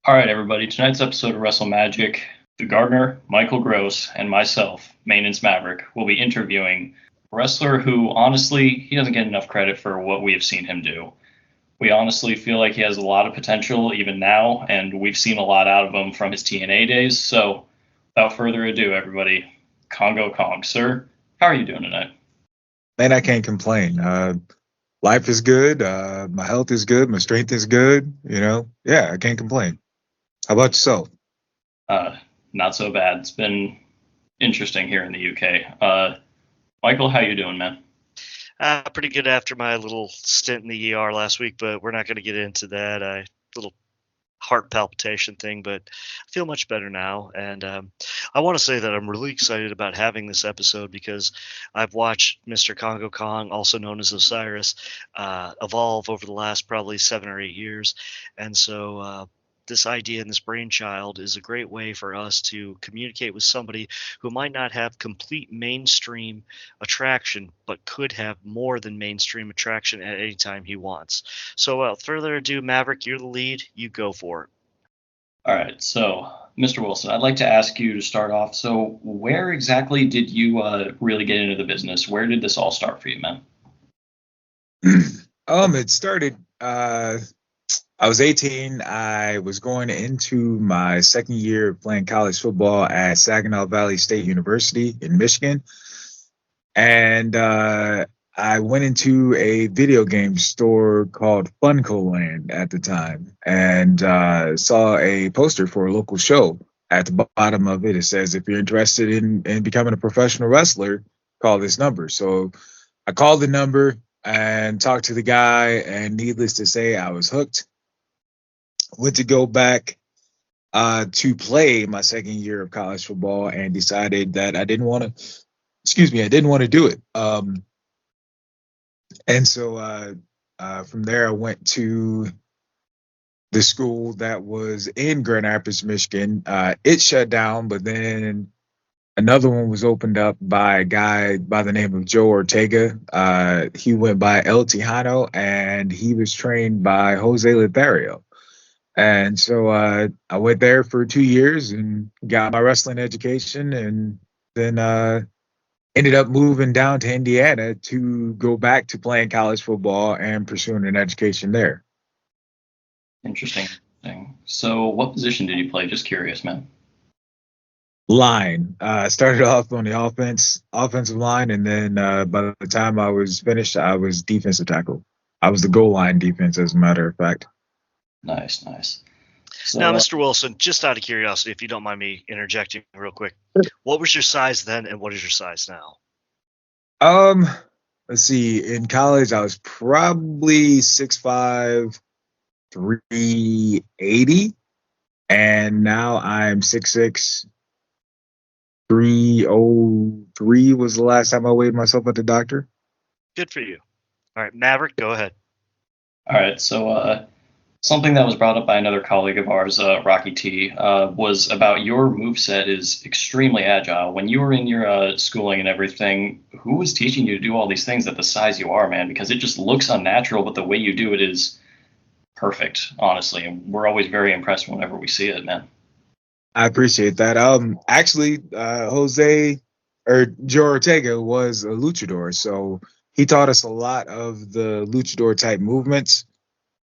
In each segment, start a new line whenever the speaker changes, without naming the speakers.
All right, everybody. Tonight's episode of WrestleMagic, the gardener, Michael Gross, and myself, Maintenance Maverick, will be interviewing a wrestler who, honestly, he doesn't get enough credit for what we have seen him do. We honestly feel like he has a lot of potential even now, and we've seen a lot out of him from his TNA days. So, without further ado, everybody, Kongo Kong, sir, how are you doing tonight?
Man, I can't complain. Life is good. My health is good. My strength is good. Yeah, I can't complain. How about yourself?
Uh, Not so bad. It's been interesting here in the UK. Michael, how you doing, man?
Pretty good after my little stint in the ER last week, but we're not going to get into that. Little heart palpitation thing, but I feel much better now. And I want to say that I'm really excited about having this episode because I've watched Mr. Kongo Kong, also known as Osiris, evolve over the last probably 7 or 8 years. And so this idea and this brainchild is a great way for us to communicate with somebody who might not have complete mainstream attraction, but could have more than mainstream attraction at any time he wants. So, without further ado, Maverick, you're the lead. You go for it.
All right, so Mr. Wilson, I'd like to ask you to start off. So, where exactly did you really get into the business? Where did this all start for you, man?
It started. I was 18. I was going into my second year of playing college football at Saginaw Valley State University in Michigan, and I went into a video game store called Funco Land at the time, and saw a poster for a local show. At the bottom of it, it says, "If you're interested in becoming a professional wrestler, call this number." So I called the number and talked to the guy, and needless to say, I was hooked. Went to go back to play my second year of college football and decided that I didn't want to, I didn't want to do it. And so from there, I went to the school that was in Grand Rapids, Michigan. It shut down, but then another one was opened up by a guy by the name of Joe Ortega. He went by El Tejano, and he was trained by Jose Lothario. And so I went there for 2 years and got my wrestling education, and then ended up moving down to Indiana to go back to playing college football and pursuing an education there.
Interesting. So, what position did you play? Just curious, man.
Line. I started off on the offensive line, and then by the time I was finished, I was defensive tackle. I was the goal line defense, as a matter of fact.
Nice. So,
Now, Mr. Wilson, just out of curiosity, if you don't mind me interjecting real quick, what was your size then and what is your size now?
Let's see. In college, I was probably 6'5", 380, and now I'm 6'6", 303 was the last time I weighed myself at the doctor.
Good for you. All right, Maverick, go ahead.
all right. So, something that was brought up by another colleague of ours, Rocky T, was about your moveset is extremely agile. When you were in your schooling and everything, who was teaching you to do all these things at the size you are, man? Because it just looks unnatural, but the way you do it is perfect, honestly. And we're always very impressed whenever we see it, man.
I appreciate that. Actually, Jose or Joe Ortega was a luchador, so he taught us a lot of the luchador type movements,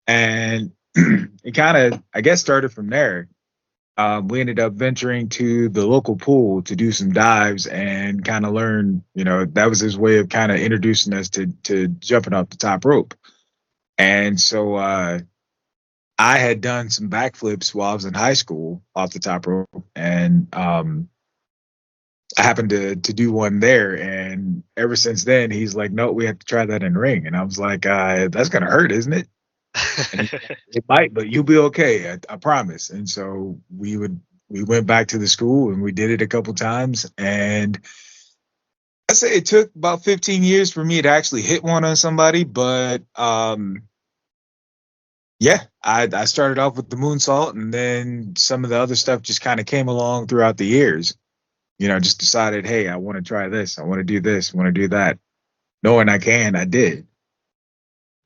and it kind of, I guess, started from there. We ended up venturing to the local pool to do some dives and kind of learn. That was his way of kind of introducing us to jumping off the top rope. And so I had done some backflips while I was in high school off the top rope, and I happened to do one there. And ever since then, he's like, "No, we have to try that in ring." And I was like, "That's gonna hurt, isn't it?" And it might, but you'll be okay. I promise. And so we went back to the school and we did it a couple times. And I say it took about 15 years for me to actually hit one on somebody, but yeah, I started off with the moonsault, and then some of the other stuff just kind of came along throughout the years. Just decided, hey, I want to try this, I want to do this, I want to do that. Knowing I did.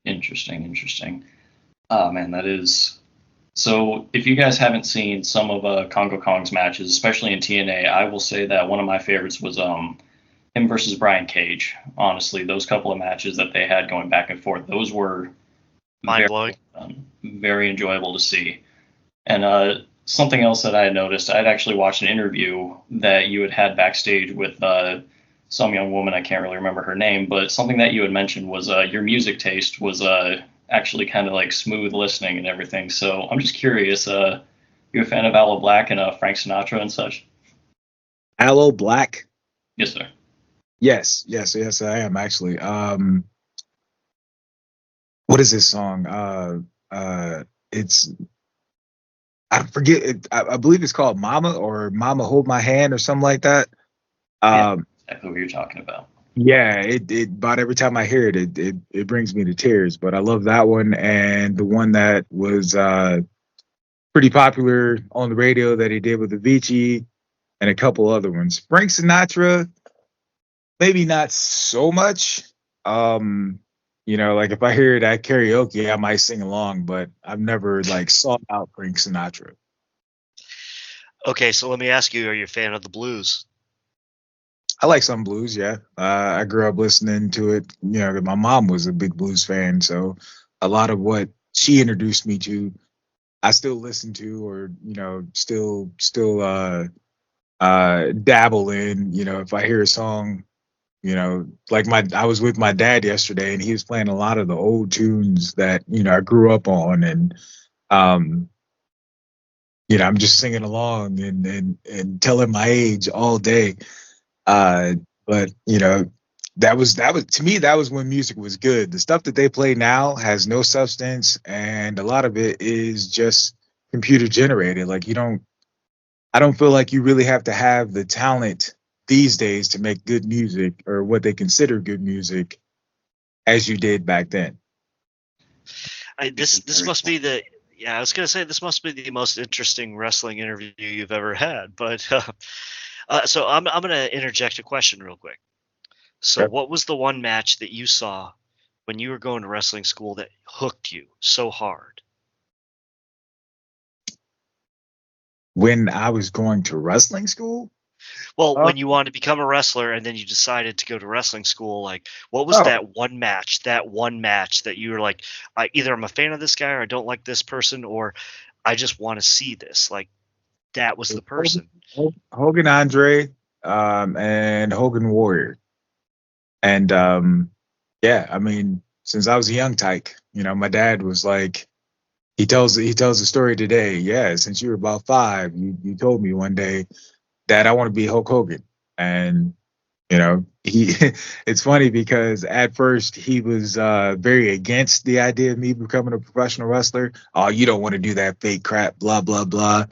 Interesting. Oh, man, that is So if you guys haven't seen some of Kongo Kong's matches, especially in TNA, I will say that one of my favorites was him versus Brian Cage. Honestly, those couple of matches that they had going back and forth, those were
Mind
very
blowing.
very enjoyable to see. And something else that I had noticed, I'd actually watched an interview that you had backstage with some young woman. I can't really remember her name, but something that you had mentioned was your music taste was actually kind of like smooth listening and everything. So I'm just curious, you a fan of Aloe Black and Frank Sinatra and such?
Aloe Black.
Yes, sir.
Yes, I am actually. What is this song? It's I forget. I believe it's called "Mama" or "Mama Hold My Hand" or something like that.
Yeah,
Um,
exactly what you're talking about.
yeah, it about every time I hear it, it brings me to tears. But I love that one and the one that was pretty popular on the radio that he did with Avicii and a couple other ones. Frank Sinatra, maybe not so much. Um, like if I hear it at karaoke, I might sing along, but I've never like sought out Frank Sinatra.
Okay, so let me ask you: are you a fan of the blues?
I like some blues, yeah. I grew up listening to it. My mom was a big blues fan, so a lot of what she introduced me to, I still listen to, or still dabble in. If I hear a song, like I was with my dad yesterday, and he was playing a lot of the old tunes that I grew up on, and um, I'm just singing along and telling my age all day. Uh, but that was to me, that was when music was good. The stuff that they play now has no substance, and a lot of it is just computer generated. Like I don't feel like you really have to have the talent these days to make good music or what they consider good music as you did back then.
This must be the yeah. I was gonna say this must be the most interesting wrestling interview you've ever had. But so I'm gonna interject a question real quick. So
Yep.
what was the one match that you saw when you were going to wrestling school that hooked you so hard?
When I was going to wrestling school,
Well,
uh,
when you wanted to become a wrestler and then you decided to go to wrestling school, like what was
oh,
that one match that you were like, either I'm a fan of this guy or I don't like this person or I just want to see this. Like that was the
Hogan,
person.
Hogan Andre, and Hogan Warrior. And yeah, I mean, since I was a young tyke, my dad was like, he tells the story today. Yeah, since you were about 5, you told me one day, Dad, I want to be Hulk Hogan. And he it's funny because at first he was very against the idea of me becoming a professional wrestler. Oh, you don't want to do that fake crap, blah blah blah.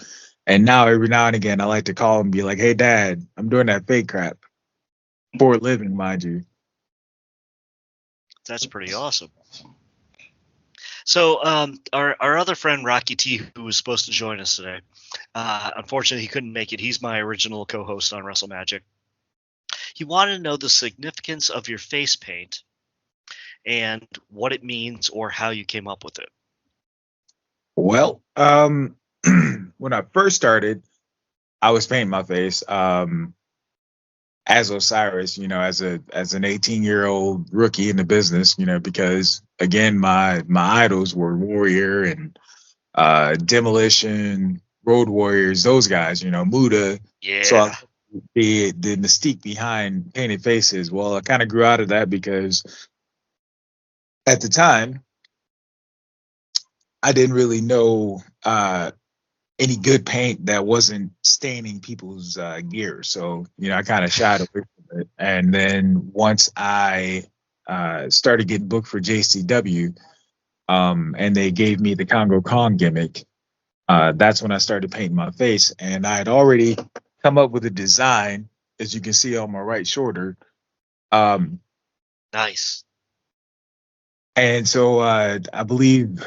And now every now and again I like to call him and be like, hey dad, I'm doing that fake crap for a living, mind you.
That's pretty awesome. So our other friend Rocky T, who was supposed to join us today, unfortunately he couldn't make it. He's my original co-host on WrestleMagic. He wanted to know the significance of your face paint and what it means or how you came up with it.
Well, when I first started, I was painting my face as Osiris, as an 18-year-old rookie in the business, because again, my idols were Warrior and Demolition, Road Warriors, those guys, Muda. So
Yeah.
the mystique behind painted faces. Well, I kind of grew out of that because at the time I didn't really know any good paint that wasn't staining people's gear. So, I kind of shied away from it. And then once I started getting booked for JCW, and they gave me the Kongo Kong gimmick, that's when I started painting my face. And I had already come up with a design, as you can see on my right shoulder. Um,
Nice.
and so I believe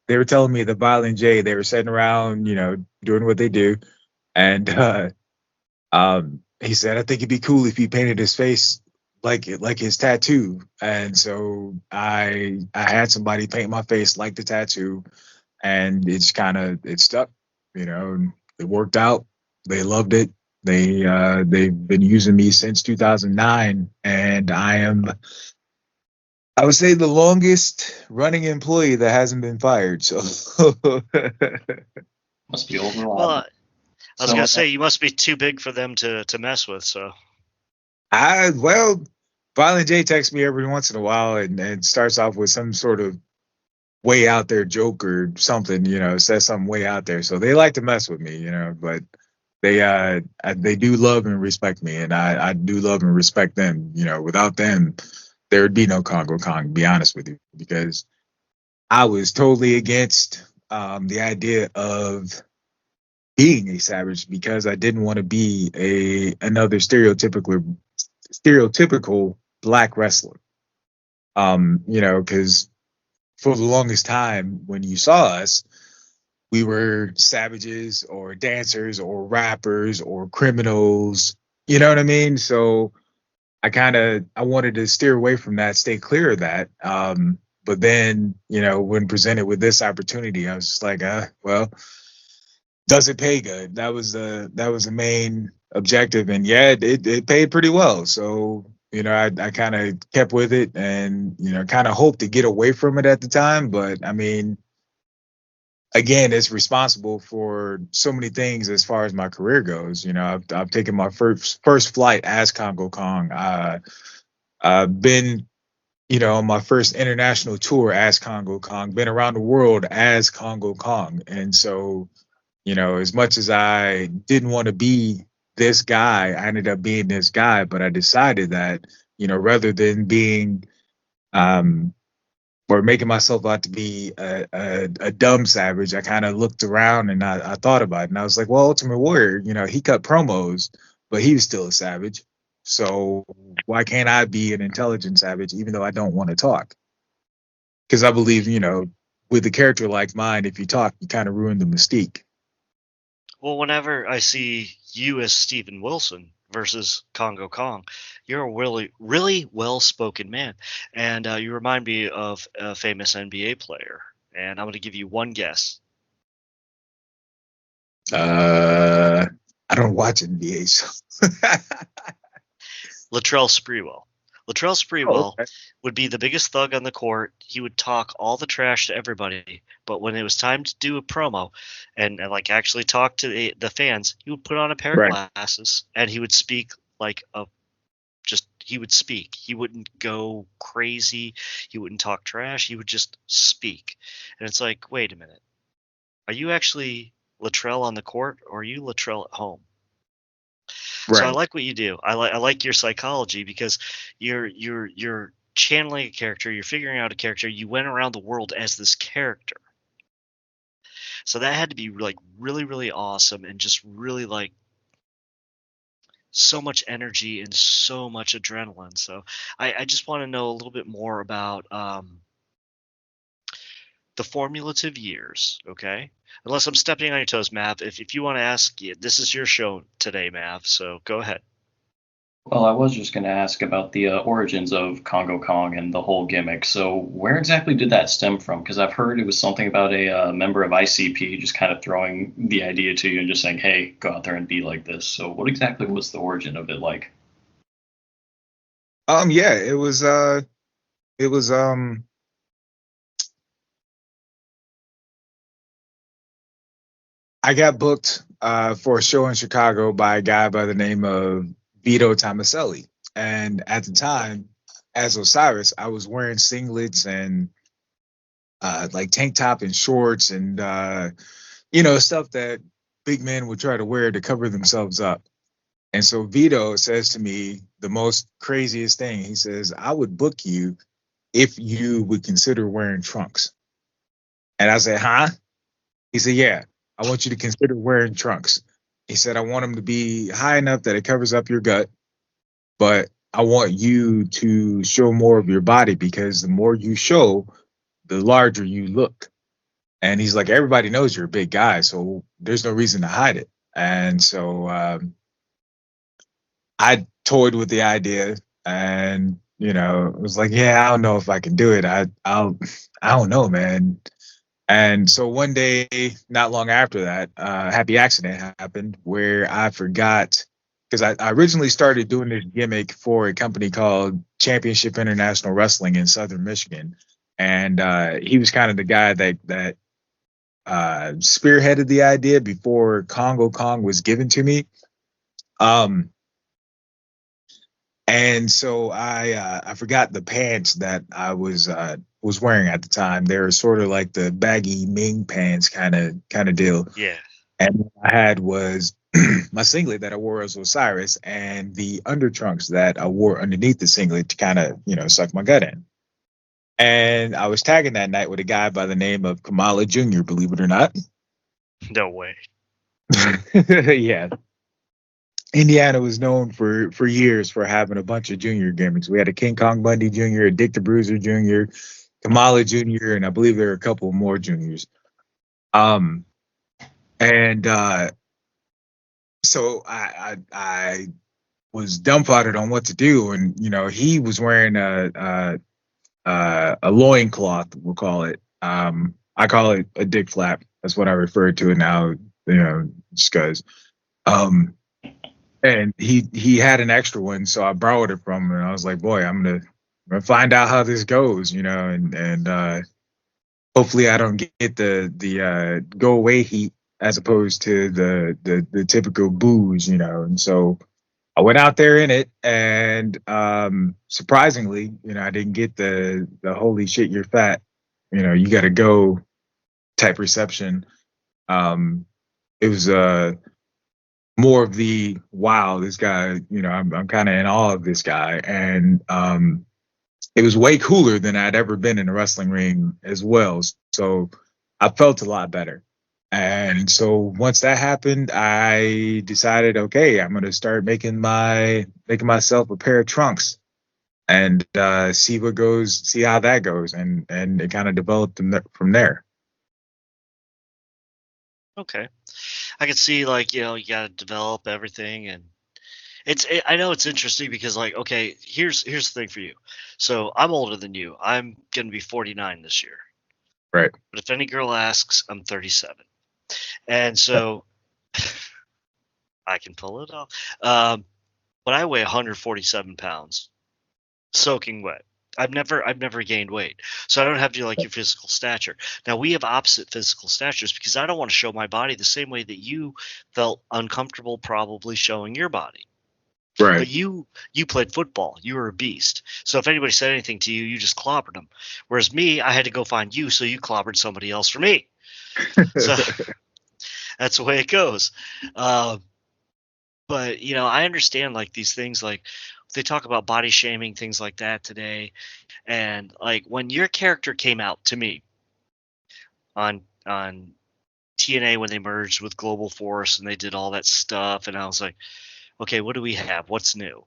they were telling me the Violent J, they were sitting around, doing what they do. And he said, I think it'd be cool if he painted his face like his tattoo. And so I had somebody paint my face like the tattoo. and it stuck. It worked out. They loved it. They've been using me since 2009, and I would say, the longest running employee that hasn't been fired. So
Must be
Well,
overlapping.
I was
So,
gonna say you must be too big for them to mess with. So
Violent J texts me every once in a while and starts off with some sort of way out there joke or something, says something way out there. So they like to mess with me, but they do love and respect me, and I do love and respect them. Without them, there would be no Kongo Kong, to be honest with you, because I was totally against the idea of being a savage, because I didn't want to be another stereotypical black wrestler. Because for the longest time when you saw us, we were savages or dancers or rappers or criminals. You know what I mean? So I wanted to steer away from that, stay clear of that. But then, when presented with this opportunity, I was just like, well, does it pay good? That was the main objective, and yeah, it paid pretty well. So I kind of kept with it, and kind of hoped to get away from it at the time. But I mean, again, it's responsible for so many things as far as my career goes. I've taken my first flight as Kongo Kong. I've been on my first international tour as Kongo Kong. Been around the world as Kongo Kong, and so as much as I didn't want to be this guy, I ended up being this guy. But I decided that, rather than being, or making myself out to be a dumb savage, I kind of looked around and I thought about it. And I was like, well, Ultimate Warrior, he cut promos, but he was still a savage. So why can't I be an intelligent savage, even though I don't want to talk? Because I believe, with a character like mine, if you talk, you kind of ruin the mystique.
well, whenever I see you as Steven Wilson versus Kongo Kong, you're a really really well spoken man, and you remind me of a famous NBA player. And I'm going to give you one guess.
I don't watch NBA, so.
Latrell Sprewell. Latrell
Oh,
Sprewell
okay.
would be the biggest thug on the court. He would talk all the trash to everybody, but when it was time to do a promo and like actually talk to the fans, he would put on a pair of
Right.
glasses and he would speak like a just he would speak. He wouldn't go crazy. He wouldn't talk trash. He would just speak. And it's like, wait a minute. Are you actually Latrell on the court or are you Latrell at home? So I
Right.
like what you do. I like your psychology because you're channeling a character, you're figuring out a character, you went around the world as this character. So that had to be like really, really awesome and just really like so much energy and so much adrenaline. So I just want to know a little bit more about the formulative years, okay? Unless I'm stepping on your toes, Mav. If you want to ask, this is your show today, Mav. So go ahead.
well, I was just going to ask about the origins of Kongo Kong and the whole gimmick. So, where exactly did that stem from? Because I've heard it was something about a member of ICP just kind of throwing the idea to you and just saying, "Hey, go out there and be like this." So, what exactly was the origin of it like?
Yeah, it was I got booked for a show in Chicago by a guy by the name of Vito Tomaselli. And at the time, as Osiris, I was wearing singlets and like tank top and shorts and stuff that big men would try to wear to cover themselves up. And so Vito says to me the most craziest thing. He says, I would book you if you would consider wearing trunks. And I said, huh? He said, yeah, I want you to consider wearing trunks. He said, I want them to be high enough that it covers up your gut, but I want you to show more of your body, because the more you show, the larger you look. And he's like, everybody knows you're a big guy, so there's no reason to hide it. And so I toyed with the idea, and was like, yeah, I don't know if I can do it. I don't know, man. And so one day, not long after that, a happy accident happened where I forgot, because I originally started doing this gimmick for a company called Championship International Wrestling in Southern Michigan. And he was kind of the guy that spearheaded the idea before Kongo Kong was given to me. Um, and so I forgot the pants that I was wearing at the time. They were sort of like the baggy Ming pants kind of deal.
Yeah.
And what I had was my singlet that I wore as Osiris and the under trunks that I wore underneath the singlet to kind of, suck my gut in. And I was tagging that night with a guy by the name of Kamala Jr., believe it or not.
No way.
Yeah. Indiana was known for years for having a bunch of junior gimmicks. We had a King Kong Bundy Jr., a Dick the Bruiser Jr., Kamala Jr., and I believe there are a couple more juniors. Um, and so I was dumbfounded on what to do, and he was wearing a loincloth, we'll call it. I call it a dick flap. That's what I refer to it now, just because. And he had an extra one, so I borrowed it from him. And I was like, boy, I'm gonna find out how this goes, and hopefully I don't get the go away heat as opposed to the typical booze, And so I went out there in it, and surprisingly, I didn't get the holy shit, you're fat, you got to go type reception. It was more of the wow, this guy, I'm kind of in awe of this guy, and it was way cooler than I'd ever been in a wrestling ring as well. So I felt a lot better. And so once that happened, I decided, okay, I'm going to start making myself a pair of trunks and see how that goes. And it kind of developed from there.
Okay. I can see, like, you got to develop everything, and I know it's interesting because, like, okay, here's the thing for you. So I'm older than you. I'm gonna be 49 this year.
Right.
But if any girl asks, I'm 37, and so I can pull it off. But I weigh 147 pounds, soaking wet. I've never gained weight, so I don't have to like your physical stature. Now we have opposite physical statures because I don't want to show my body the same way that you felt uncomfortable probably showing your body.
Right.
But you played football. You were a beast. So if anybody said anything to you, you just clobbered them. Whereas me, I had to go find you, so you clobbered somebody else for me. So that's the way it goes. But I understand like these things, like they talk about body shaming, things like that today. And like when your character came out to me on TNA when they merged with Global Force and they did all that stuff, and I was like, okay, what do we have? What's new?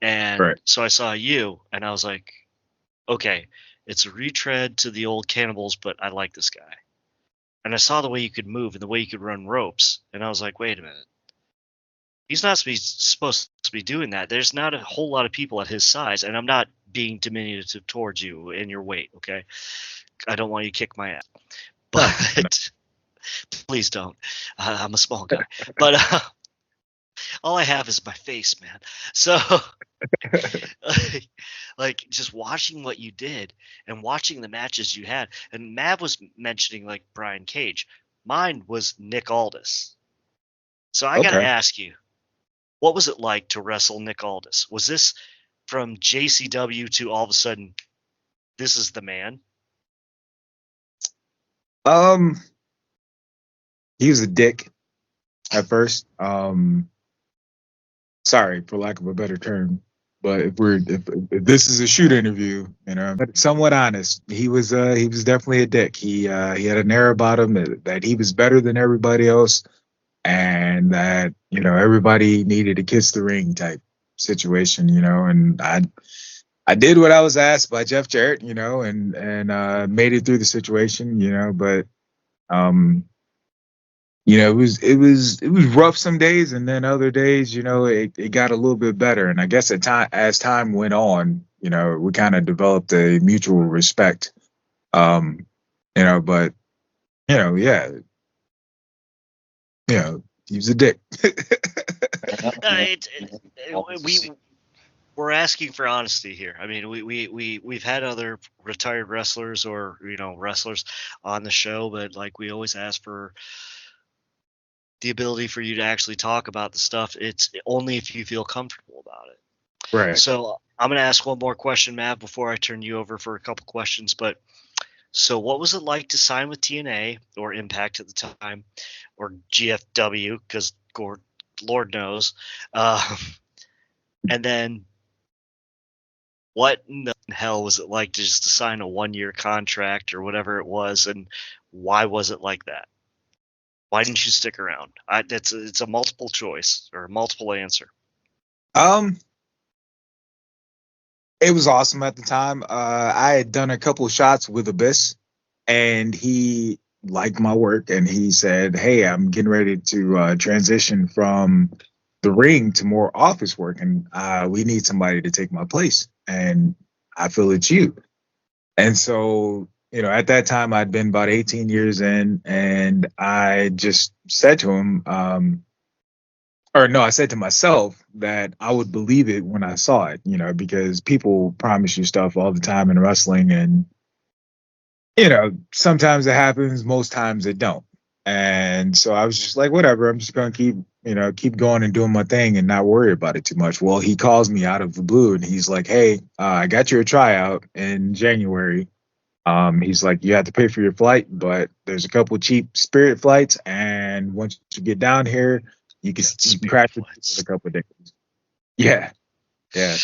And
Right.
so I saw you, and I was like, okay, it's a retread to the old Cannibals, but I like this guy. And I saw the way you could move and the way you could run ropes, and I was like, wait a minute. He's not supposed to be doing that. There's not a whole lot of people at his size, and I'm not being diminutive towards you and your weight, okay? I don't want you to kick my ass. But please don't. I'm a small guy. But all I have is my face, man. So like just watching what you did and watching the matches you had, and Mav was mentioning like Brian Cage. Mine was Nick Aldis. So I gotta ask you, what was it like to wrestle Nick Aldis? Was this from JCW to all of a sudden, this is the man?
He was a dick at first. Sorry for lack of a better term, but if this is a shoot interview, but somewhat honest, he was definitely a dick. He had an air about him that he was better than everybody else, and that everybody needed a kiss the ring type situation, and I did what I was asked by Jeff Jarrett, and made it through the situation, but it was rough some days, and then other days, it got a little bit better. And I guess as time went on, we kind of developed a mutual respect. But Yeah, he was a dick.
We we're asking for honesty here. I mean, we've had other retired wrestlers or wrestlers on the show, but like we always ask for the ability for you to actually talk about the stuff. It's only if you feel comfortable about it.
Right.
So I'm gonna ask one more question, Matt, before I turn you over for a couple questions. But so, what was it like to sign with TNA or Impact at the time, or GFW? Because Lord knows. And then, what in the hell was it like to just to sign a 1-year contract or whatever it was, and why was it like that? Why didn't you stick around? It's a multiple choice or a multiple answer.
It was awesome at the time. I had done a couple shots with Abyss, and he liked my work, and he said, "Hey, I'm getting ready to transition from the ring to more office work, and we need somebody to take my place, and I feel it's you." And so, at that time, I'd been about 18 years in, and I just said to him, or no, I said to myself that I would believe it when I saw it, because people promise you stuff all the time in wrestling, and sometimes it happens, most times it don't. And so I was just like, whatever, I'm just gonna keep going and doing my thing and not worry about it too much. Well, he calls me out of the blue and he's like, "Hey, I got you a tryout in January." He's like, "You have to pay for your flight, but there's a couple cheap Spirit flights, and once you get down here, you can crash it for a couple of days." Yeah, yeah.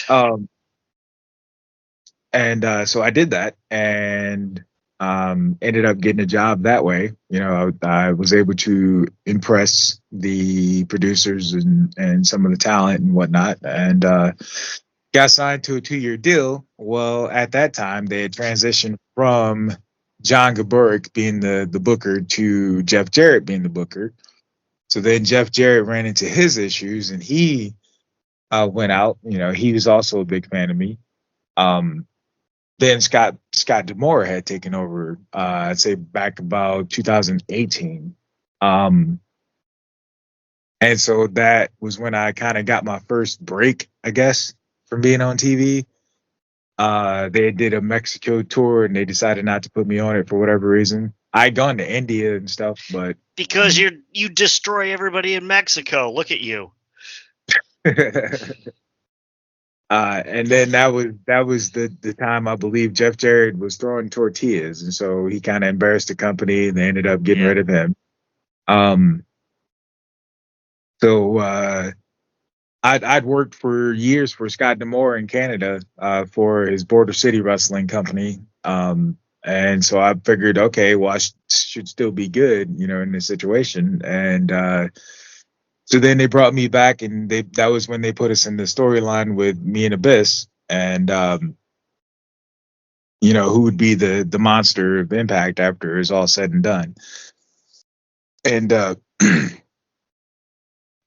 And so I did that, and ended up getting a job that way. I was able to impress the producers and some of the talent and whatnot, and got signed to a 2-year deal. Well, at that time, they had transitioned from John Gaburick being the booker to Jeff Jarrett being the booker. So then Jeff Jarrett ran into his issues, and he went out. He was also a big fan of me. Then Scott Demore had taken over. I'd say back about 2018. And so that was when I kind of got my first break, I guess, from being on TV. They did a Mexico tour and they decided not to put me on it for whatever reason. I'd gone to India and stuff, but
because you destroy everybody in Mexico. Look at you.
And then that was the time I believe Jeff Jarrett was throwing tortillas, and so he kind of embarrassed the company, and they ended up getting rid of him. So I'd worked for years for Scott Demore in Canada for his Border City Wrestling company. And so I figured, okay, well, I should still be good, in this situation. And so then they brought me back, and that was when they put us in the storyline with me and Abyss, and who would be the monster of Impact after it's all said and done. And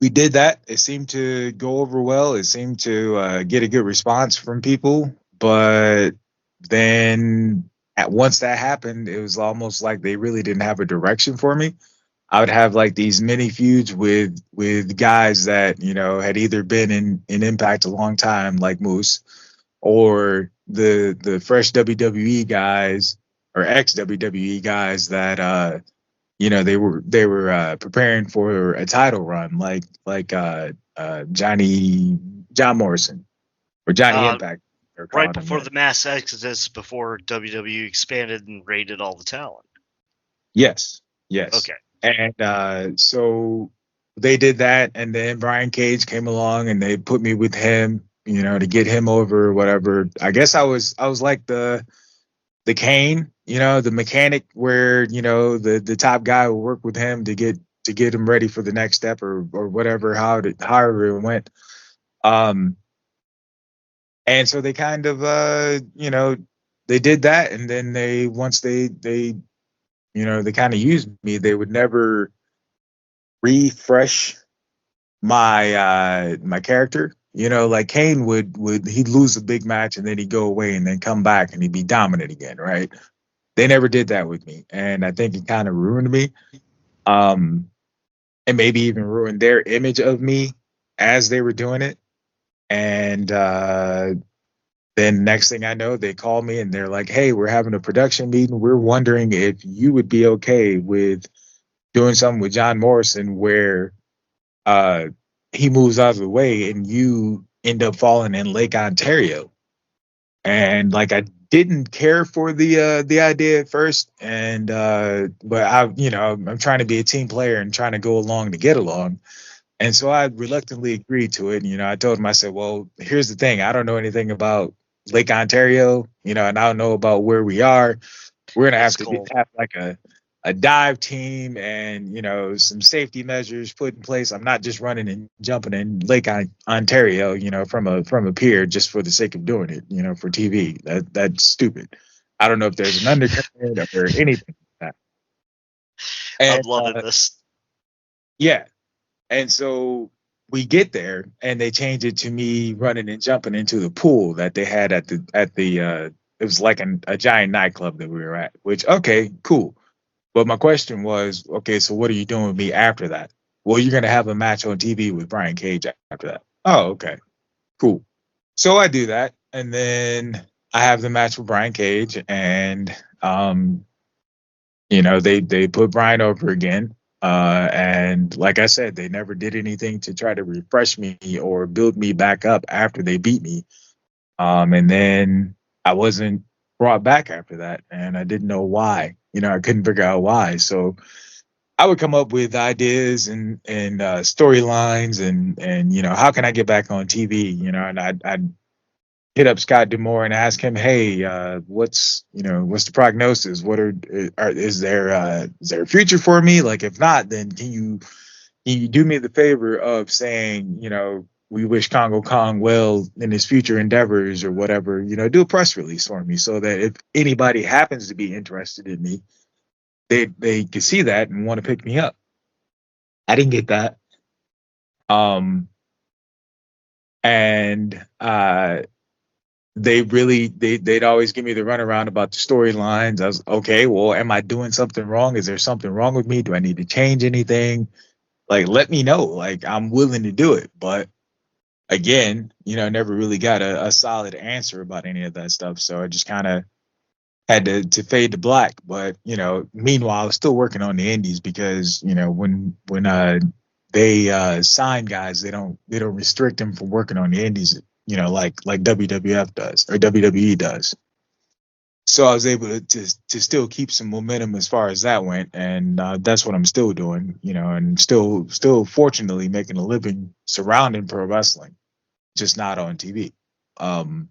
we did that. It seemed to go over well. It seemed to get a good response from people. But then once that happened, it was almost like they really didn't have a direction for me. I would have like these mini feuds with guys that had either been in Impact a long time, like Moose, or the fresh WWE guys or ex WWE guys that they were preparing for a title run, like John Morrison or Johnny Impact.
Right before the mass exodus, before WWE expanded and raided all the talent.
Yes.
Okay.
And so they did that, and then Brian Cage came along, and they put me with him, to get him over or whatever. I guess I was like the Kane, the mechanic where the top guy will work with him to get him ready for the next step or whatever, however it went. And so they kind of they did that, and then once they kind of used me, they would never refresh my character. Like Kane he'd lose a big match and then he'd go away and then come back and he'd be dominant again, right? They never did that with me, and I think it kind of ruined me. Um, and maybe even ruined their image of me as they were doing it. And then next thing I know, they call me and they're like, "Hey, we're having a production meeting. We're wondering if you would be okay with doing something with John Morrison where uh, he moves out of the way and you end up falling in Lake Ontario." And like I didn't care for the idea at first, and but I'm trying to be a team player and trying to go along to get along. And so I reluctantly agreed to it. And, I told him, I said, well, here's the thing. I don't know anything about Lake Ontario, and I don't know about where we are. We're going to have
It's
to
cold.
have like a dive team and, some safety measures put in place. I'm not just running and jumping in Lake Ontario, from a pier just for the sake of doing it, for TV. That's stupid. I don't know if there's an undercurrent or anything like that.
I'm
And
loving this.
yeah, and so we get there and they change it to me running and jumping into the pool that they had at the it was like a giant nightclub that we were at, which okay, cool. But my question was, okay, so what are you doing with me after that? Well, you're gonna have a match on TV with Brian Cage after that. Oh, okay, cool. So I do that, and then I have the match with Brian Cage, and they put Brian over again. And like I said, they never did anything to try to refresh me or build me back up after they beat me. And then I wasn't brought back after that, and I didn't know why. I couldn't figure out why. So I would come up with ideas and storylines and how can I get back on TV? And I'd hit up Scott Demore and ask him, "Hey, what's the prognosis? Is there a future for me? Like, if not, then can you do me the favor of saying, we wish Kongo Kong well in his future endeavors or whatever. Do a press release for me so that if anybody happens to be interested in me, they can see that and want to pick me up." I didn't get that. Um, and they'd always give me the runaround about the storylines. I was okay. Well, am I doing something wrong? Is there something wrong with me? Do I need to change anything? Like, let me know. Like, I'm willing to do it. But again, never really got a solid answer about any of that stuff. So I just kind of had to fade to black. But meanwhile, I was still working on the indies because when they sign guys, they don't restrict them from working on the indies. Like WWF does or WWE does. So I was able to still keep some momentum as far as that went, and that's what I'm still doing. And still fortunately making a living surrounding pro wrestling, just not on TV. Um,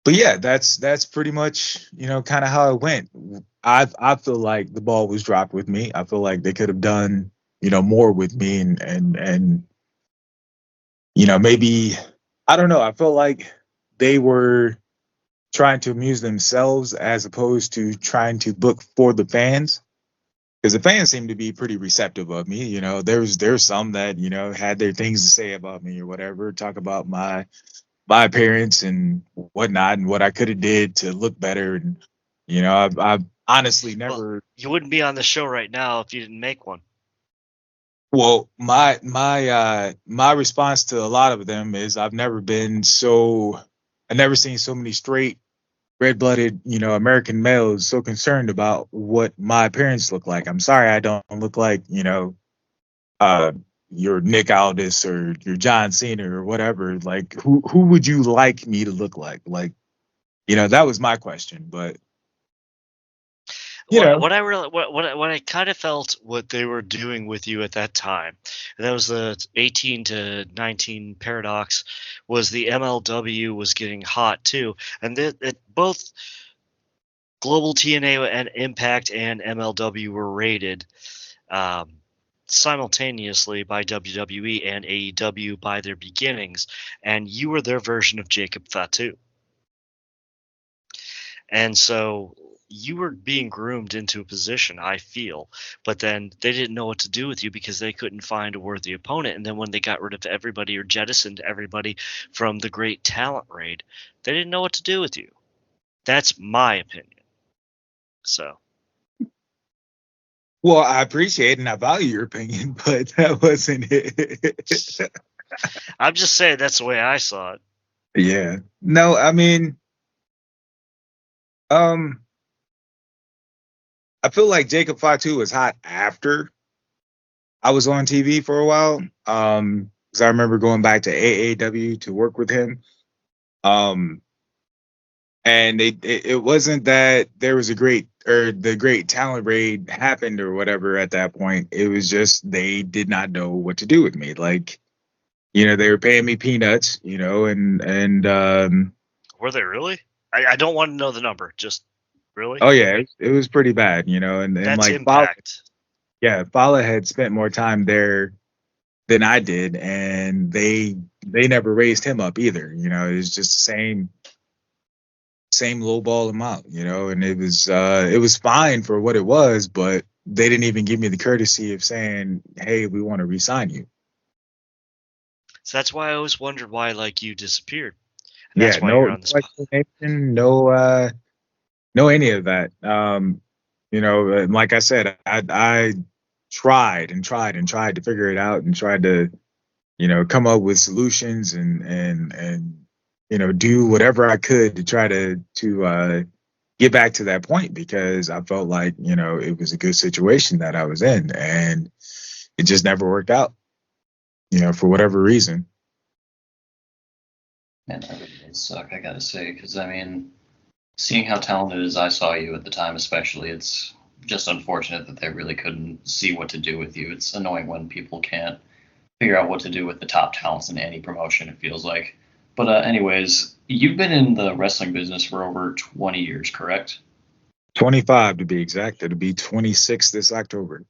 but yeah, that's pretty much kind of how it went. I feel like the ball was dropped with me. I feel like they could have done more with me and maybe I don't know. I felt like they were trying to amuse themselves as opposed to trying to book for the fans. Because the fans seem to be pretty receptive of me. There's some that had their things to say about me or whatever, talk about my appearance and whatnot and what I could have did to look better. And I've honestly
Well,
never.
you wouldn't be on the show right now if you didn't make one.
Well, my response to a lot of them is I've never seen so many straight red-blooded, American males so concerned about what my appearance look like. I'm sorry I don't look like, uh, your Nick Aldis or your John Cena or whatever. Like, who would you like me to look like? Like, that was my question. But you know,
What I really what I kind of felt what they were doing with you at that time, and that was the 18 to 19 paradox, was the MLW was getting hot too, and that both Global TNA and Impact and MLW were rated um, simultaneously by WWE and AEW by their beginnings, and you were their version of Jacob Fatu. And so you were being groomed into a position, I feel, but then they didn't know what to do with you because they couldn't find a worthy opponent. And then when they got rid of everybody or jettisoned everybody from the great talent raid, they didn't know what to do with you. That's my opinion. So.
Well, I appreciate and I value your opinion, but that wasn't it.
I'm just saying that's the way I saw it.
Yeah. No, I mean, um, I feel like Jacob Fatu was hot after I was on TV for a while. Because I remember going back to AAW to work with him. Um, and it wasn't that there was the great talent raid happened or whatever at that point. It was just they did not know what to do with me. Like, they were paying me peanuts, and
Were they really? I don't want to know the number. Just really?
oh yeah, it was pretty bad, and
That's
like
Impact.
Fala had spent more time there than I did, and they never raised him up either. It was just the same low ball amount, and it was fine for what it was, but they didn't even give me the courtesy of saying, "Hey, we want to re-sign you."
So that's why I always wondered why you disappeared. And
Yeah,
that's why you're
no
on the spot.
explanation, no any of that. Like I said, I tried and tried and tried to figure it out and tried to, come up with solutions and do whatever I could to try to get back to that point, because I felt like, it was a good situation that I was in, and it just never worked out, for whatever reason.
Man, that really does suck, I gotta say, because I mean, seeing how talented as I saw you at the time, especially, it's just unfortunate that they really couldn't see what to do with you. It's annoying when people can't figure out what to do with the top talents in any promotion, it feels like. But anyways, you've been in the wrestling business for over 20 years, correct?
25 to be exact. It'll be 26 this October.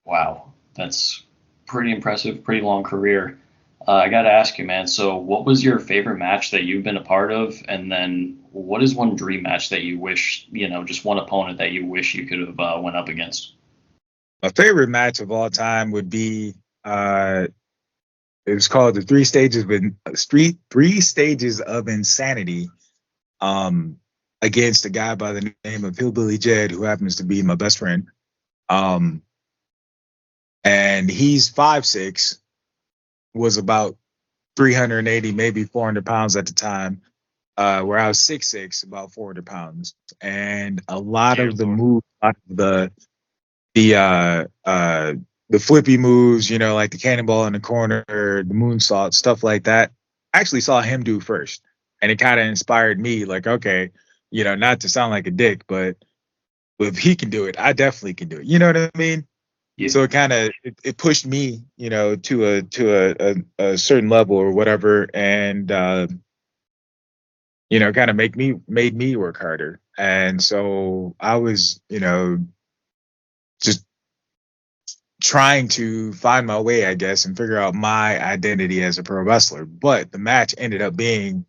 Wow, that's pretty impressive, pretty long career. I got to ask you, man, so what was your favorite match that you've been a part of? And then what is one dream match that you wish, just one opponent that you wish you could have went up against?
My favorite match of all time would be it was called the three stages of insanity, um, against a guy by the name of Hillbilly Jed, who happens to be my best friend. And he's 5'6", was about 380, maybe 400 pounds at the time, where I was 6'6", about 400 pounds. And a lot
Dear
of the
Lord.
moves, a lot of the flippy moves, like the cannonball in the corner, the moonsault, stuff like that, I actually saw him do first. And it kind of inspired me, like, okay, not to sound like a dick, but if he can do it, I definitely can do it. You know what I mean?
Yeah.
So it kind of it pushed me, to a certain level or whatever, and kind of made me work harder. And so I was, just trying to find my way, I guess, and figure out my identity as a pro wrestler. But the match ended up being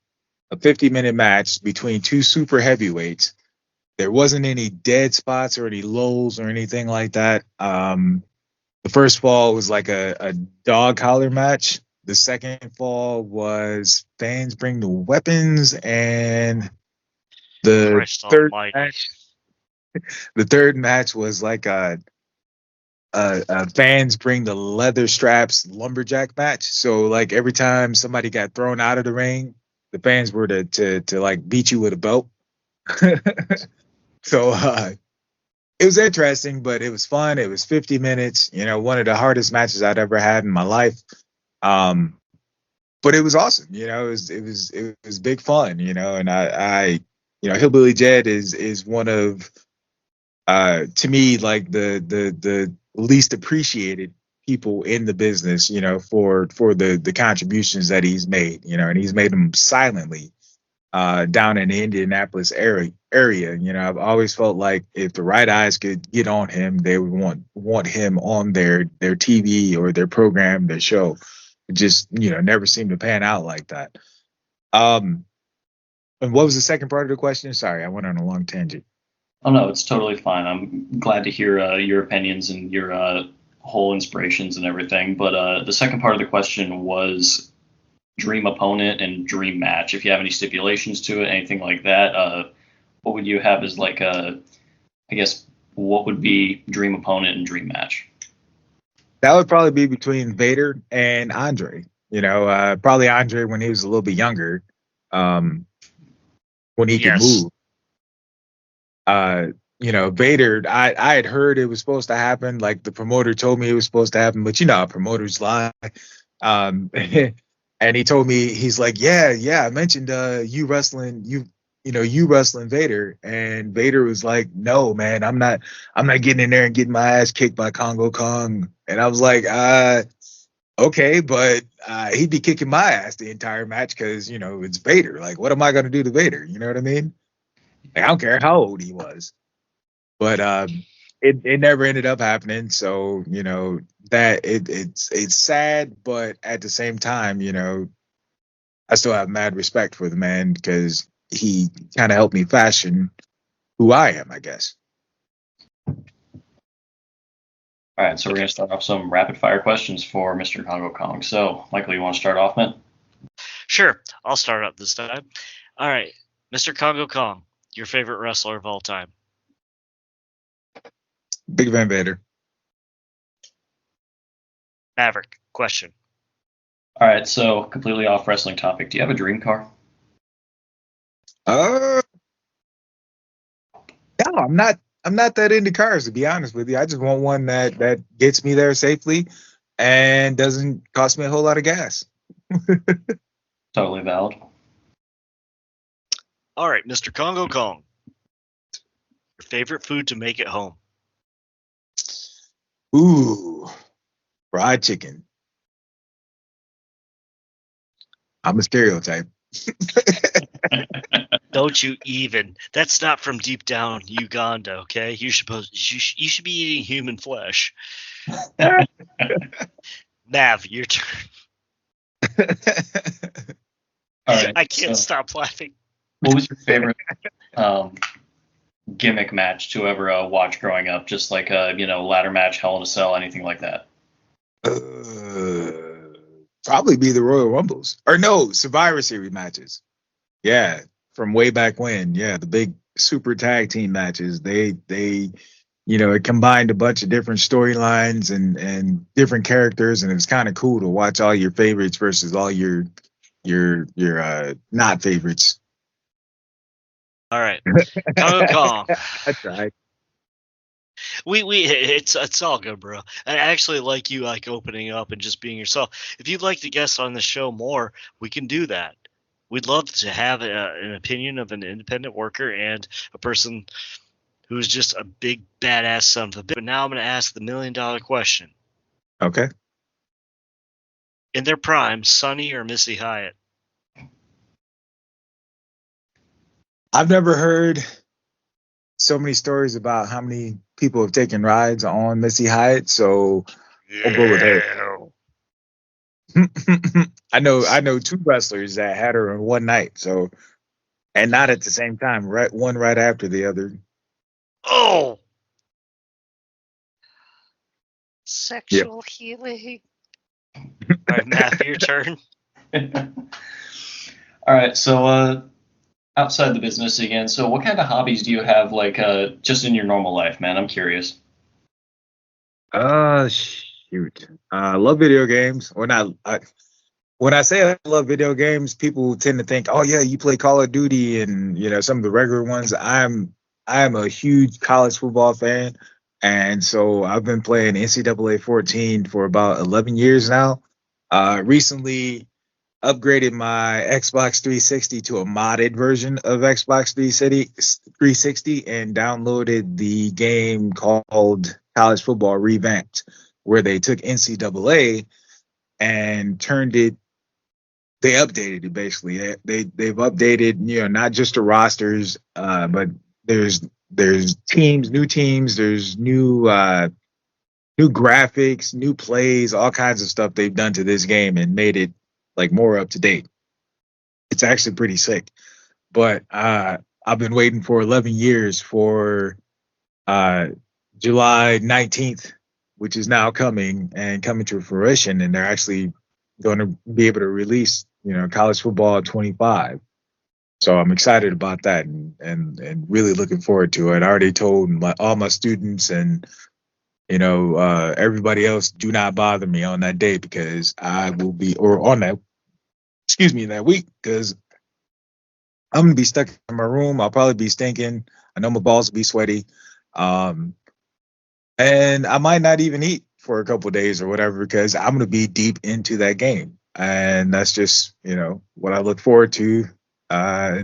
a 50-minute match between two super heavyweights. There wasn't any dead spots or any lulls or anything like that. The first fall was like a dog collar match. The second fall was fans bring the weapons, and the
Christ
third
almighty.
match, the third match was like fans bring the leather straps lumberjack match. So like every time somebody got thrown out of the ring, the fans were to like beat you with a belt. So it was interesting, but it was fun. It was 50 minutes, one of the hardest matches I'd ever had in my life. But it was awesome. It was big fun, and I Hillbilly Jed is one of, to me, like the least appreciated people in the business, for the contributions that he's made, and he's made them silently, down in the Indianapolis area. I've always felt like if the right eyes could get on him, they would want him on their TV or their program, their show. It just, never seemed to pan out like that. And what was the second part of the question? Sorry, I went on a long tangent.
Oh, no, it's totally fine. I'm glad to hear your opinions and your whole inspirations and everything. But the second part of the question was dream opponent and dream match. If you have any stipulations to it, anything like that, what would you have as like a, I guess, what would be dream opponent and dream match?
That would probably be between Vader and Andre. Probably Andre when he was a little bit younger, when he could
Yes.
move. Vader, I had heard it was supposed to happen. Like the promoter told me it was supposed to happen, but how promoters lie. And he told me, he's like, yeah, I mentioned you wrestling Vader, and Vader was like, no, man, I'm not getting in there and getting my ass kicked by Kongo Kong. And I was like, okay, but he'd be kicking my ass the entire match because it's Vader. Like, what am I gonna do to Vader? You know what I mean? Like, I don't care how old he was. But it never ended up happening. So that it's sad, but at the same time, I still have mad respect for the man because he kind of helped me fashion who I am, I guess.
All right, so we're going to start off some rapid fire questions for Mr. Kongo Kong. So, Michael, you want to start off, man?
Sure, I'll start up this time. All right, Mr. Kongo Kong, your favorite wrestler of all time?
Big Van Vader.
Maverick, question.
All right, so completely off wrestling topic. Do you have a dream car?
No, I'm not that into cars, to be honest with you. I just want one that gets me there safely and doesn't cost me a whole lot of gas.
Totally valid.
All right, Mr. Kongo Kong, your favorite food to make at home?
Ooh, fried chicken. I'm a stereotype.
Don't you even. That's not from deep down Uganda, okay? You should be eating human flesh. Nav, your turn.
All right,
I can't stop laughing.
What was your favorite gimmick match to ever watch growing up? Just like a ladder match, Hell in a Cell, anything like that?
Probably be the Royal Rumbles, or no, Survivor Series matches. Yeah, from way back when. Yeah, the big super tag team matches. They it combined a bunch of different storylines and different characters, and it was kind of cool to watch all your favorites versus all your not favorites.
All right, Kongo Kong.
That's right.
It's all good, bro. I actually like you opening up and just being yourself. If you'd like to guest on the show more, we can do that. We'd love to have an opinion of an independent worker and a person who's just a big badass son of a bitch. But now I'm going to ask the $1 million question.
Okay.
In their prime, Sonny or Missy Hyatt?
I've never heard so many stories about how many people have taken rides on Missy Hyatt, so I'll go with her. I know two wrestlers that had her in one night, so, and not at the same time, one right after the other.
Oh, sexual healing. All right, Matt, your turn.
All right, so outside the business again, so what kind of hobbies do you have, like just in your normal life, man? I'm curious.
Shoot. I love video games. When I say I love video games, people tend to think, oh yeah, you play Call of Duty and some of the regular ones. I'm a huge college football fan, and so I've been playing NCAA 14 for about 11 years now. Recently upgraded my Xbox 360 to a modded version of Xbox 360 and downloaded the game called College Football Revamped, where they took NCAA and turned it. They updated it basically. They've updated, not just the rosters, but there's teams, there's new graphics, new plays, all kinds of stuff they've done to this game and made it like more up to date. It's actually pretty sick. But I've been waiting for 11 years for July 19th, which is now coming to fruition, and they're actually going to be able to release, college football 25. So I'm excited about that and really looking forward to it. I already told all my students and everybody else, do not bother me on that day because I will be, or on that, excuse me, that week, because I'm gonna be stuck in my room. I'll probably be stinking. I know my balls will be sweaty, um, and I might not even eat for a couple of days or whatever because I'm gonna be deep into that game, and that's just what I look forward uh,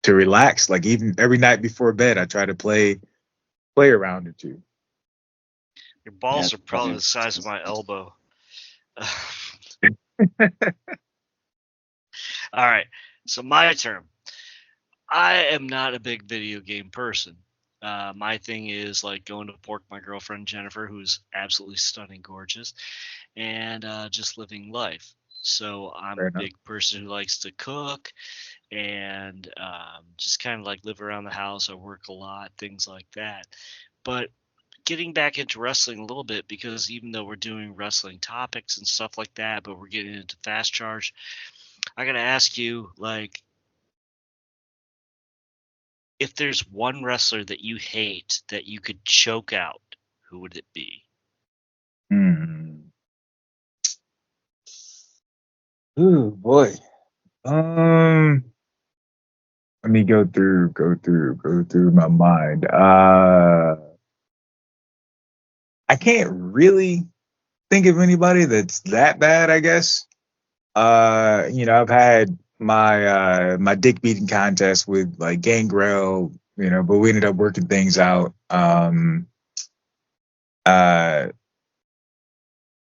to relax. Like even every night before bed, I try to play around it too.
Your balls are probably the size of my elbow. All right, so my turn. I am not a big video game person. My thing is like going to pork my girlfriend Jennifer, who's absolutely stunning, gorgeous, and just living life. So I'm
Fair
a
enough.
big person who likes to cook and just kind of like live around the house. I work a lot, things like that. But getting back into wrestling a little bit, because even though we're doing wrestling topics and stuff like that, but we're getting into fast charge, I gotta ask you, like, if there's one wrestler that you hate that you could choke out, who would it be?
Hmm. Ooh boy. Um. Let me go through my mind. I can't really think of anybody that's that bad, I guess. I've had my dick beating contest with like Gangrel, but we ended up working things out. Uh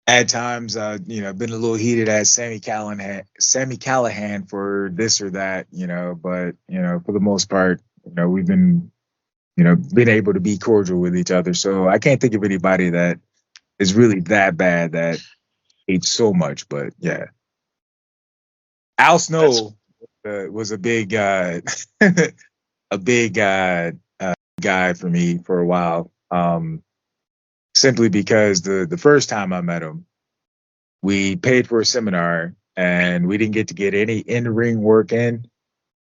at times, been a little heated at Sammy Callahan for this or that, but for the most part, we've been able to be cordial with each other. So I can't think of anybody that is really that bad that hates so much. But yeah, Al
That's
Snow was a big, a big guy for me for a while. Simply because the first time I met him, we paid for a seminar and we didn't get any in ring work in.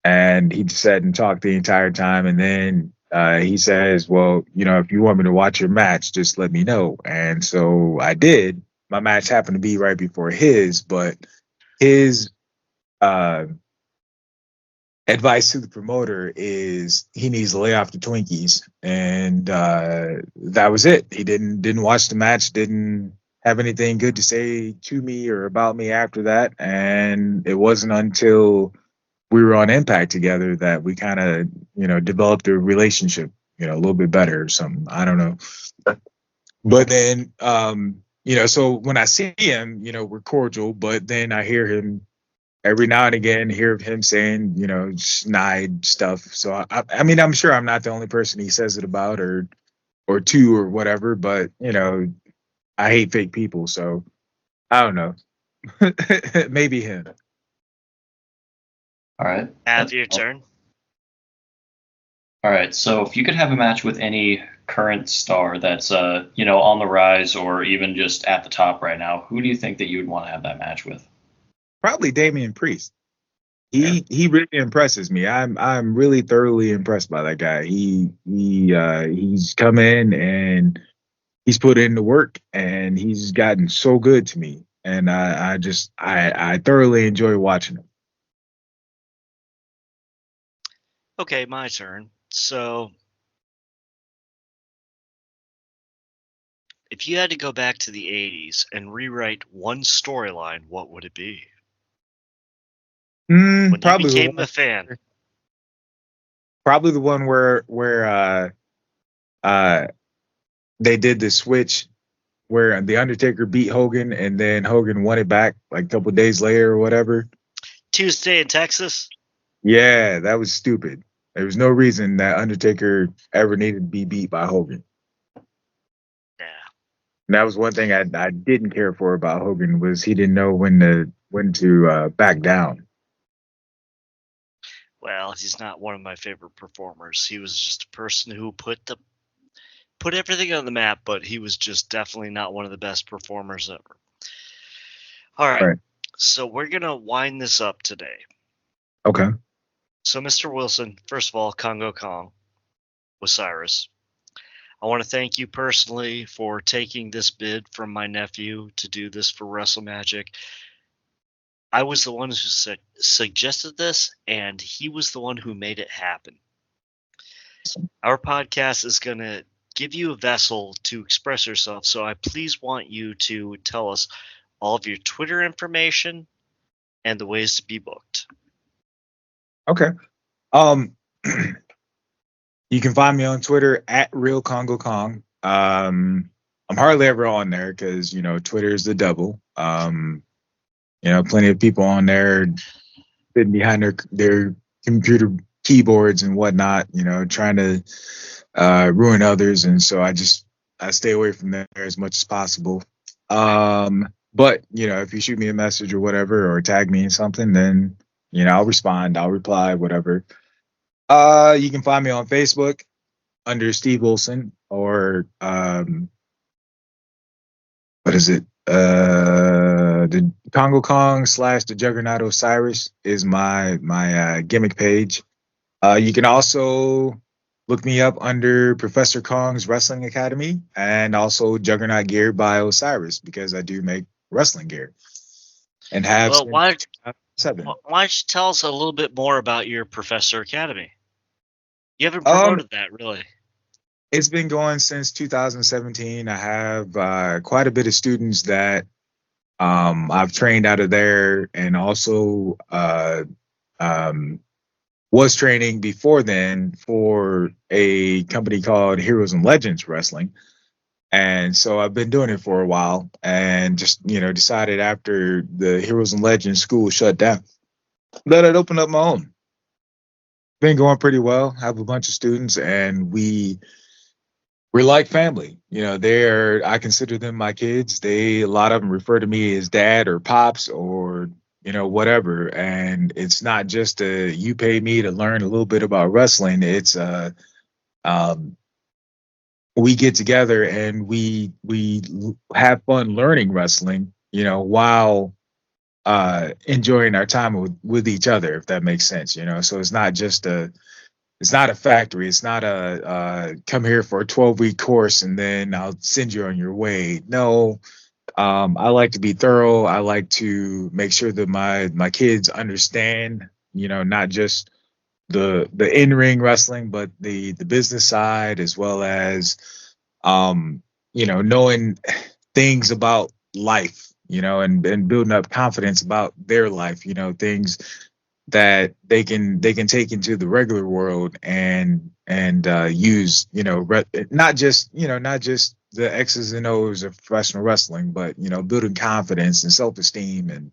And he just sat and talked the entire time. And then he says, well, if you want me to watch your match, just let me know. And so I did. My match happened to be right before his, but his uh, advice to the promoter is he needs to lay off the Twinkies. And that was it. He didn't watch the match, didn't have anything good to say to me or about me after that. And it wasn't until we were on Impact together that we kind of, developed a relationship, a little bit better or something. I don't know. But then, so when I see him, we're cordial, but then I hear him every now and again, hear of him saying, snide stuff. So, I mean, I'm sure I'm not the only person he says it about or two or whatever, but, I hate fake people. So I don't know. Maybe him.
All right.
have your turn.
All right. So if you could have a match with any current star that's on the rise or even just at the top right now, who do you think that you would want to have that match with?
Probably Damian Priest.
There.
He really impresses me. I'm really thoroughly impressed by that guy. He's come in and he's put in the work and he's gotten so good to me. And I thoroughly enjoy watching him.
Okay, my turn. So, if you had to go back to the 80s and rewrite one storyline, what would it be? When you
Probably the
became
one
a fan.
probably the one where uh they did the switch where the Undertaker beat Hogan and then Hogan won it back like a couple days later or whatever.
Tuesday in Texas?
Yeah, that was stupid. There was no reason that Undertaker ever needed to be beat by Hogan.
Yeah.
And that was one thing I didn't care for about Hogan was he didn't know when to back down.
Well, he's not one of my favorite performers. He was just a person who put everything on the map, but he was just definitely not one of the best performers ever. All right.
Right.
So we're going to wind this up today.
Okay.
So, Mr. Wilson, first of all, Kongo Kong with Cyrus. I want to thank you personally for taking this bid from my nephew to do this for WrestleMagic. I was the one who suggested this, and he was the one who made it happen. Our podcast is going to give you a vessel to express yourself, so I please want you to tell us all of your Twitter information and the ways to be booked.
Okay. You can find me on Twitter at Real Kongo Kong. I'm hardly ever on there because Twitter is the devil. Plenty of people on there sitting behind their computer keyboards and whatnot, trying to ruin others, and so I stay away from there as much as possible. But if you shoot me a message or whatever, or tag me in something, then I'll respond, I'll reply, whatever. You can find me on Facebook under Steve Wilson, or what is it? The Kongo Kong / the Juggernaut Osiris is my gimmick page. You can also look me up under Professor Kong's Wrestling Academy, and also Juggernaut Gear by Osiris, because I do make wrestling gear and have
Well, why
since 2007.
don't you tell us a little bit more about your Professor Academy? You haven't
Um,
promoted that, really.
It's been going since 2017. I have quite a bit of students that I've trained out of there, and also was training before then for a company called Heroes and Legends Wrestling. And so I've been doing it for a while, and just, decided after the Heroes and Legends school shut down that I'd open up my own. Been going pretty well. Have a bunch of students, and we're like family. I consider them my kids. A lot of them refer to me as dad or pops, or whatever. And it's not just you pay me to learn a little bit about wrestling. It's um, we get together and we have fun learning wrestling, while enjoying our time with each other, if that makes sense. So it's not a factory. It's not a come here for a 12-week course and then I'll send you on your way. No, I like to be thorough. I like to make sure that my kids understand, not just the in-ring wrestling, but the business side, as well as knowing things about life, and building up confidence about their life, things that they can take into the regular world and use, not just the X's and O's of professional wrestling, but building confidence and self-esteem, and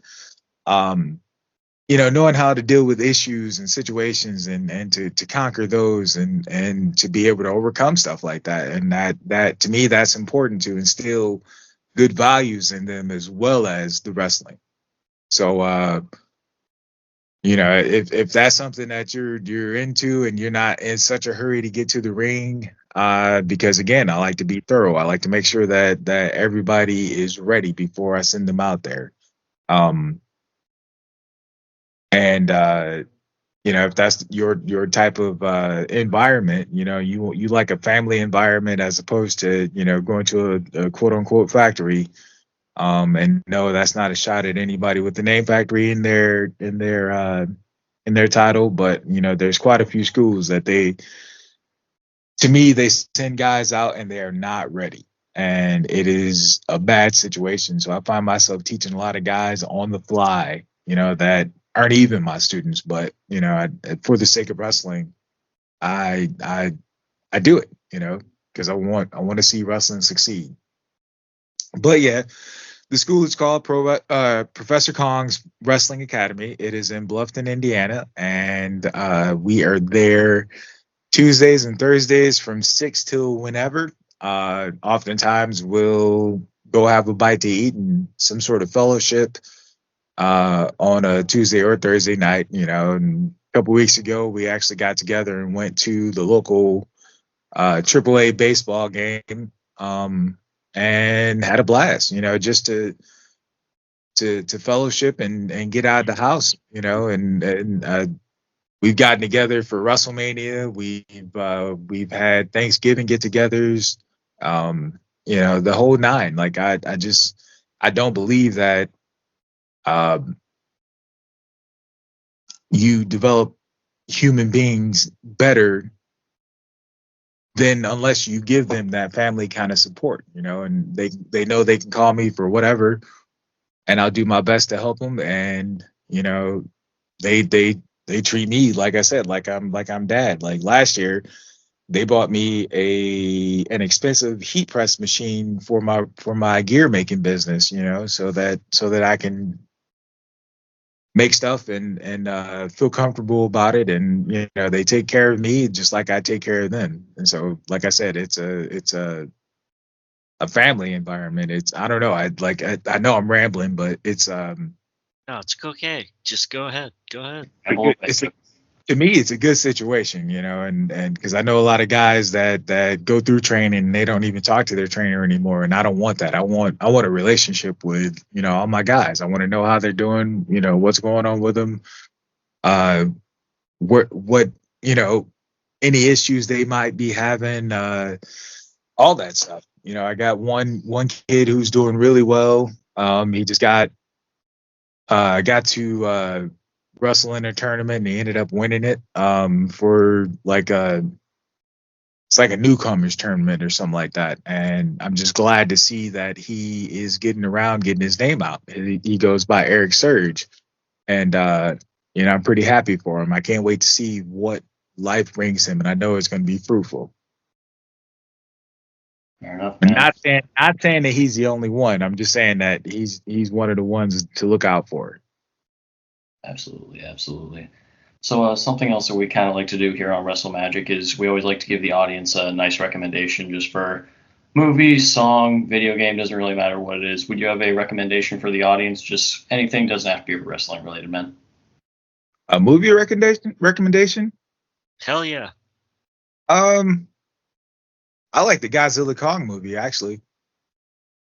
knowing how to deal with issues and situations, and to conquer those, and to be able to overcome stuff like that. And that to me, that's important, to instill good values in them as well as the wrestling. So if that's something that you're into, and you're not in such a hurry to get to the ring, because again, I like to be thorough. I like to make sure that everybody is ready before I send them out there. Um, and if that's your type of environment, you like a family environment, as opposed to going to a quote unquote factory. And no, that's not a shot at anybody with the name factory in their title, but there's quite a few schools that to me, they send guys out and they are not ready, and it is a bad situation. So I find myself teaching a lot of guys on the fly, that aren't even my students, but for the sake of wrestling, I I I do it, because I want to see wrestling succeed. But yeah, the school is called Professor Kong's Wrestling Academy. It is in Bluffton, Indiana, and we are there Tuesdays and Thursdays from 6 till whenever. Oftentimes we'll go have a bite to eat and some sort of fellowship on a Tuesday or Thursday night. And a couple weeks ago, we actually got together and went to the local AAA baseball game, and had a blast. Just to fellowship and get out of the house. And we've gotten together for WrestleMania. We've had Thanksgiving get-togethers. The whole nine. Like I don't believe that um, you develop human beings better than unless you give them that family kind of support, and they know they can call me for whatever, and I'll do my best to help them. And they treat me, like I said, like I'm dad. Like last year, they bought me an expensive heat press machine for my gear making business, so that I can make stuff and feel comfortable about it. And they take care of me just like I take care of them. And so, like I said, it's a family environment. I don't know. I know I'm rambling, but it's
No, it's okay. Just go ahead. Go ahead.
to me, it's a good situation, and because I know a lot of guys that go through training and they don't even talk to their trainer anymore, and I don't want that. I want a relationship with all my guys. I want to know how they're doing, what's going on with them, what any issues they might be having, all that stuff. I got one kid who's doing really well. He just got to wrestle in a tournament, and he ended up winning it for it's like a newcomers tournament or something like that. And I'm just glad to see that he is getting around, getting his name out. He goes by Eric Surge, and I'm pretty happy for him. I can't wait to see what life brings him, and I know it's going to be fruitful.
Fair enough, man.
Not saying that he's the only one. I'm just saying that he's one of the ones to look out for.
Absolutely, absolutely. So something else that we kind of like to do here on WrestleMagic is we always like to give the audience a nice recommendation just for movie, song, video game, doesn't really matter what it is. Would you have a recommendation for the audience? Just anything, doesn't have to be wrestling related, man.
A movie recommendation?
Hell yeah.
I like the Godzilla Kong movie, actually.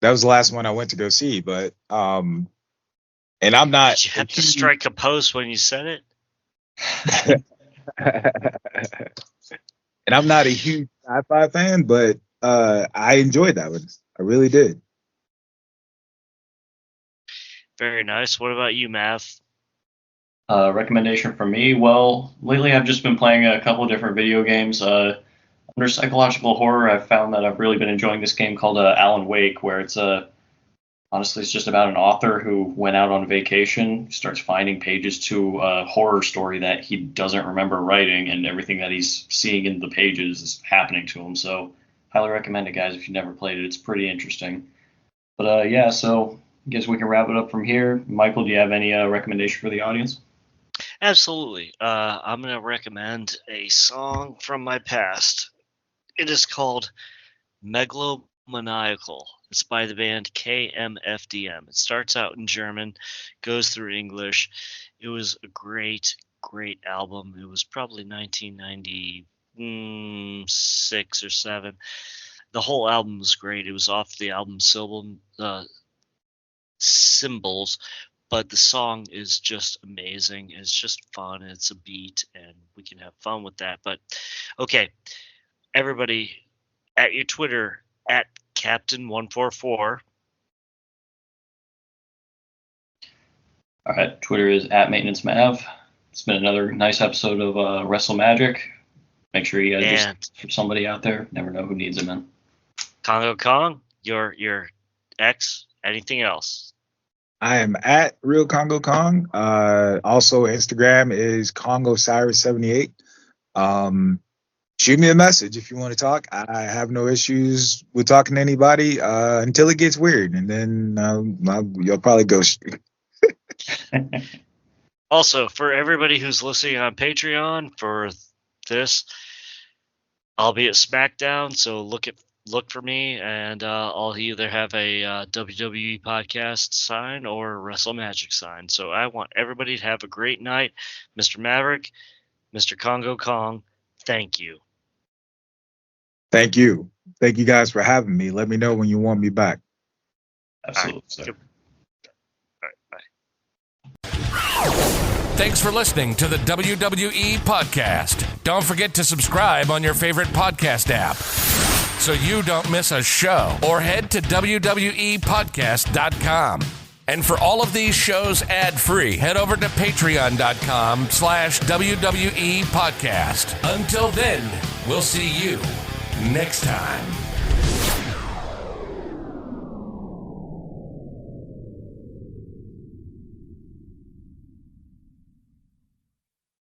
That was the last one I went to go see, but and I'm not.
Did you have to strike a pose when you said it?
And I'm not a huge sci-fi fan, but I enjoyed that one. I really did.
Very nice. What about you, Mav?
Recommendation for me? Well, lately I've just been playing a couple of different video games. Under psychological horror, I've found that I've really been enjoying this game called Alan Wake, where honestly, it's just about an author who went out on vacation, starts finding pages to a horror story that he doesn't remember writing, and everything that he's seeing in the pages is happening to him. So, highly recommend it, guys, if you've never played it. It's pretty interesting. But yeah, so I guess we can wrap it up from here. Michael, do you have any recommendation for the audience?
Absolutely. I'm going to recommend a song from my past. It is called Megalomaniacal. It's by the band KMFDM. It starts out in German, goes through English. It was a great, great album. It was probably 1996 or 7. The whole album was great. It was off the album Symbols, but the song is just amazing. It's just fun. It's a beat, and we can have fun with that. But okay, everybody, at your Twitter, at Captain144.
All right, Twitter is at MaintenanceMav. It's been another nice episode of WrestleMagic. Make sure you guys just for somebody out there. Never know who needs it, man.
Kongo Kong, your ex, anything else?
I am at Real Kongo Kong. Also, Instagram is KongoCyrus78. Shoot me a message if you want to talk. I have no issues with talking to anybody until it gets weird, and then you'll probably ghost me.
Also, for everybody who's listening on Patreon for this, I'll be at SmackDown, so look for me, and I'll either have a WWE podcast sign or a WrestleMagic sign. So I want everybody to have a great night. Mr. Maverick, Mr. Kongo Kong, thank you.
Thank you. Thank you guys for having me. Let me know when you want me back.
Absolutely.
All right, bye.
Thanks for listening to the WWE Podcast. Don't forget to subscribe on your favorite podcast app so you don't miss a show, or head to WWEpodcast.com. And for all of these shows ad-free, head over to patreon.com/WWE Podcast. Until then, we'll see you next time.